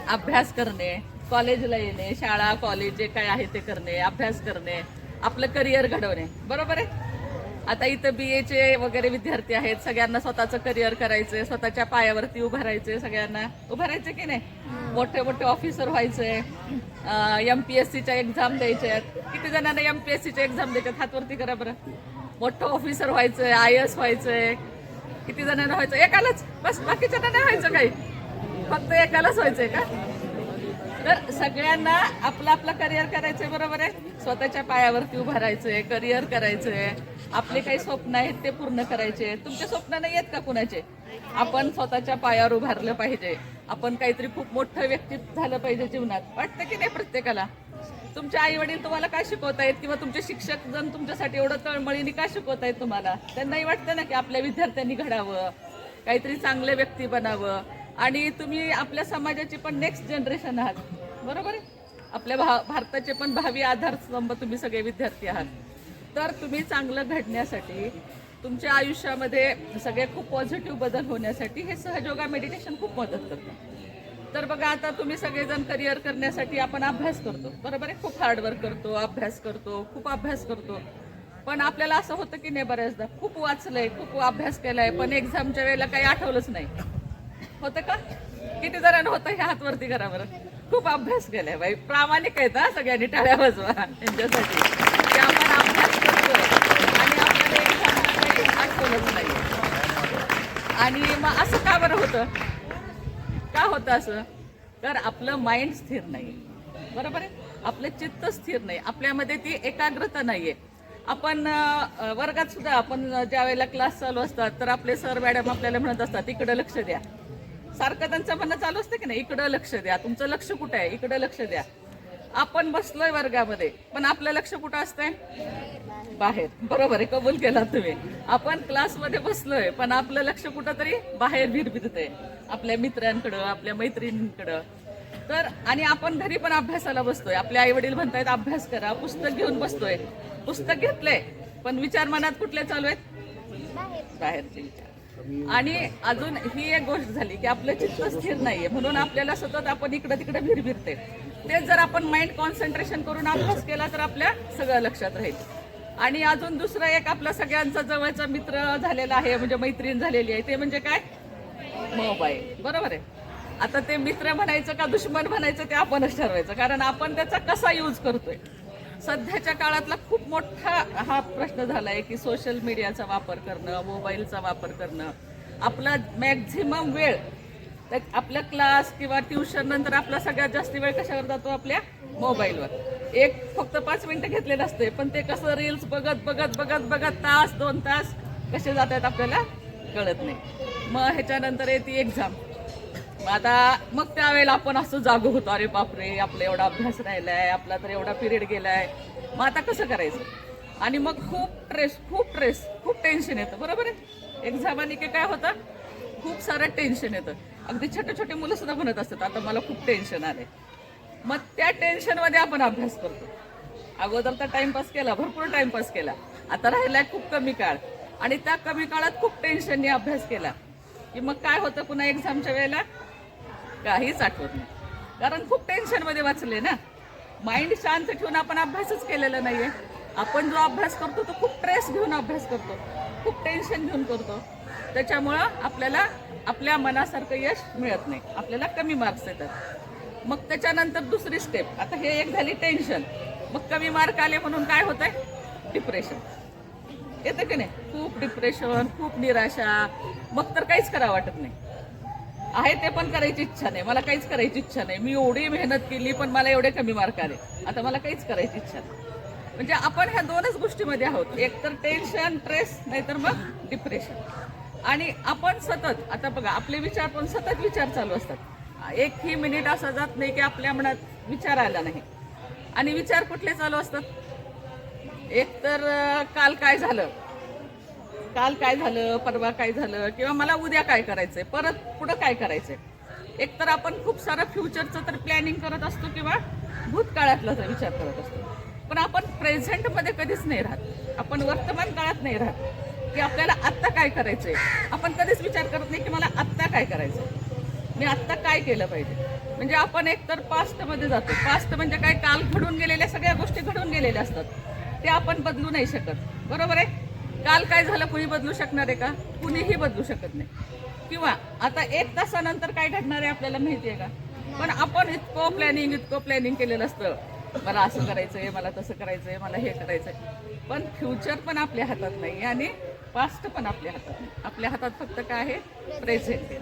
अभ्यास करणे, कॉलेजला येणे, शाळा कॉलेज जे काय आहे ते करणे, अभ्यास करणे, आपलं करिअर घडवणे. बरोबर आहे. आता इथं BA वगैरे विद्यार्थी आहेत, सगळ्यांना स्वतःचं करिअर करायचंय, स्वतःच्या पायावरती उभं राहायचंय, सगळ्यांना उभं राहायचं की नाही. मोठे मोठे ऑफिसर व्हायचंय, MPSCच्या एक्झाम द्यायच्या आहेत. किती जणांना MPSCच्या एक्झाम द्यायच्यात, हात वरती करा बरं. मोठं ऑफिसर व्हायचंय, IAS व्हायचंय. किती जणांना व्हायचं? एकालाच बस, बाकीच्या नाही व्हायचं काही, फक्त एकालाच व्हायचंय का? तर सगळ्यांना आपलं आपलं करिअर करायचंय. बरोबर आहे. स्वतःच्या पायावरती उभं राहायचंय, करिअर करायचंय, आपले काही स्वप्न आहेत ते पूर्ण करायचे. तुमचे स्वप्न नाही आहेत का कुणाचे? आपण स्वतःच्या पायावर उभारलं पाहिजे, आपण काहीतरी खूप मोठं व्यक्ती झालं पाहिजे जीवनात. वाटतं की नाही प्रत्येकाला? तुमचे आई वडील तुम्हाला काय शिकवतायत, किंवा तुमचे शिक्षक जण तुमच्यासाठी एवढं तळमळीने का शिकवतायत तुम्हाला? त्यांनाही वाटतं ना की आपल्या विद्यार्थ्यांनी घडावं, काहीतरी चांगले व्यक्ती बनावं. आणि तुम्ही आपल्या समाजाची पण नेक्स्ट जनरेशन आहात. बरोबर आहे. आपल्या भारताचे पण भावी आधारस्तंभ तुम्ही सगळे विद्यार्थी आहात. तर तुम्ही चांगलं घडण्यासाठी, तुमच्या आयुष्यामध्ये सगळे खूप पॉझिटिव्ह बदल होण्यासाठी हे सहयोगा मेडिटेशन खूप मदत करतं. तर बघा, आता तुम्ही सगळेजण करिअर करण्यासाठी आपण अभ्यास करतो. बरोबर आहे. खूप हार्डवर्क करतो, अभ्यास करतो, खूप अभ्यास करतो. पण आपल्याला असं होतं की नाही, बऱ्याचदा खूप वाचलंय, खूप अभ्यास केलाय, पण एक्झामच्या वेळेला काही आठवलंच नाही. होतं का? किती जणांना होतं? हे हात वरती करा बरं. खूप अभ्यास केलाय बाई, प्रामाणिक आहेत हा, सगळ्यांनी टाळ्या वाजवा त्यांच्यासाठी की आपण अभ्यास करतोय आणि आपल्याला एक्झामला काही आठवलंच नाही. आणि मग असं का बरं होतं? का होतं असं? तर आपलं माइंड स्थिर नाही. बरोबर आहे. आपलं चित्त स्थिर नाही, आपल्यामध्ये ती एकाग्रता नाहीये. आपण वर्गात सुद्धा, आपण ज्या वेळेला क्लास चालू असतात तर आपले सर मॅडम आपल्याला म्हणत असतात इकडं लक्ष द्या. सारखं त्यांचं म्हणणं चालू असतं की नाही, इकडं लक्ष द्या, तुमचं लक्ष कुठं आहे, इकडं लक्ष द्या. आपण बसलोय वर्गामध्ये, पण आपलं लक्ष कुठं असतंय? बाहेर. बरोबर आहे. कबूल केला तुम्ही. आपण क्लासमध्ये बसलोय, पण आपलं लक्ष कुठंतरी बाहेर भिरभिरतंय, आपल्या मित्रांकडं, आपल्या मैत्रिणींकडं. तर आणि आपण घरी पण अभ्यासाला बसतोय, आपले आई वडील म्हणतायत अभ्यास करा, पुस्तक घेऊन बसतोय, पुस्तक घेतलंय, पण विचार मनात कुठले चालू आहेत? बाहेरचे विचार. आणि अजून ही एक गोष्ट झाली की आपलं चित्त स्थिर नाहीये, म्हणून आपल्याला सतत आपण इकडं तिकडे भिरभिरते. तेच जर आपण माइंड कॉन्सन्ट्रेशन करून अभ्यास केला तर आपल्या सगळं लक्षात राहील. आणि अजून दुसरं एक आपला सगळ्यांचा जवळचा मित्र झालेला आहे, म्हणजे मैत्रीण झालेली आहे, ते म्हणजे काय? मोबाईल. बरोबर आहे. आता ते मित्र म्हणायचं का दुश्मन म्हणायचं ते आपणच ठरवायचं, कारण आपण त्याचा कसा यूज करतोय. सध्याच्या काळातला खूप मोठा हा प्रश्न झालाय की सोशल मीडियाचा वापर करणं, मोबाईलचा वापर करणं. आपला मॅक्झिमम वेळ आपल्या क्लास किंवा ट्युशन नंतर आपला सगळ्यात जास्त वेळ कशावर जातो? आपल्या मोबाईलवर. फक्त 5 मिनिटं घेतलेलं असते, पण ते कसं रील्स बघत बघत बघत बघत तास 2 तास कसे जातात आपल्याला कळत नाही. मग ह्याच्यानंतर येते एक्झाम. मग त्यावेळेला आपण असं जागो होतो, अरे बापरे, आपला एवढा अभ्यास राहिलाय, आपला तर एवढा पिरियड गेलाय, मग आता कसं करायचं? आणि मग खूप टेन्शन येतं. बरोबर आहे. एक्झाम आणि काय होतं? खूप सारं टेन्शन येतं. अगदी छोटे छोटे मुलं सुद्धा म्हणत असतात आता मला खूप टेन्शन आलंय. मग त्या टेन्शनमध्ये आपण अभ्यास करतो. अगोदर तर टाइमपास केला, भरपूर टाइमपास केला, आता राहिलाय खूप कमी काळ, आणि त्या कमी काळात खूप टेन्शनने अभ्यास केला की मग काय होतं? पुन्हा एक्झामच्या वेळेला काहीच आठवत नाही, कारण खूप टेन्शनमध्ये वाचले ना. माइंड शांत ठेवून आपण अभ्यासच केलेला नाहीये. आपण जो अभ्यास करतो तो खूप स्ट्रेस घेऊन अभ्यास करतो, खूप टेन्शन घेऊन करतो. त्याच्यामुळं आपल्याला आपल्या मनासारखं यश मिळत नाही, आपल्याला कमी मार्क्स येतात. मग त्याच्यानंतर दुसरी स्टेप, आता हे एक झाली टेन्शन, मग कमी मार्क आले म्हणून काय होतंय? डिप्रेशन येतं की नाही? खूप डिप्रेशन, खूप निराशा, मग तर काहीच करावं वाटत नाही. आहे ते पण करायची इच्छा नाही, मला काहीच करायची इच्छा नाही, मी एवढी मेहनत केली पण मला एवढे कमी मार्क आले, आता मला काहीच करायची इच्छा नाही. म्हणजे आपण ह्या दोनच गोष्टीमध्ये आहोत, एक तर टेन्शन, स्ट्रेस, नाहीतर मग डिप्रेशन. आणि आपण सतत, आता बघा आपले विचार पण सतत विचार चालू असतात. एकही मिनिट असा जात नाही की आपल्या मनात विचार आला नाही. आणि विचार कुठले चालू असतात? एक तर काल काय झालं, परवा काय झालं, किंवा मला उद्या काय करायचंय, परत पुढं काय करायचंय. एक तर आपण खूप सारं फ्युचरचं तर प्लॅनिंग करत असतो किंवा भूतकाळातला विचार करत असतो, पण आपण प्रेझेंटमध्ये कधीच नाही राहत, आपण वर्तमान काळात नाही राहत की आपल्याला आत्ता काय करायचंय. आपण कधीच विचार करत नाही की मला आत्ता काय करायचंय. मी आत्ता काय केलं पाहिजे. म्हणजे आपण एकतर पास्टमध्ये जातो. पास्ट म्हणजे काय, काल घडून गेलेल्या सगळ्या गोष्टी घडून गेलेल्या असतात, ते आपण बदलू नाही शकत. बरोबर आहे. काल काय झालं कुणी बदलू शकणार आहे का? कुणीही बदलू शकत नाही. किंवा आता 1 तासानंतर काय घडणार आहे आपल्याला माहिती आहे का? पण आपण इतकं प्लॅनिंग केलेलं असतं, मला असं करायचंय, मला तसं करायचंय, मला हे करायचंय. पण फ्युचर पण आपल्या हातात नाही आणि पास्ट पण आपल्या हातात नाही. आपल्या हातात फक्त काय आहे, प्रेझेंट.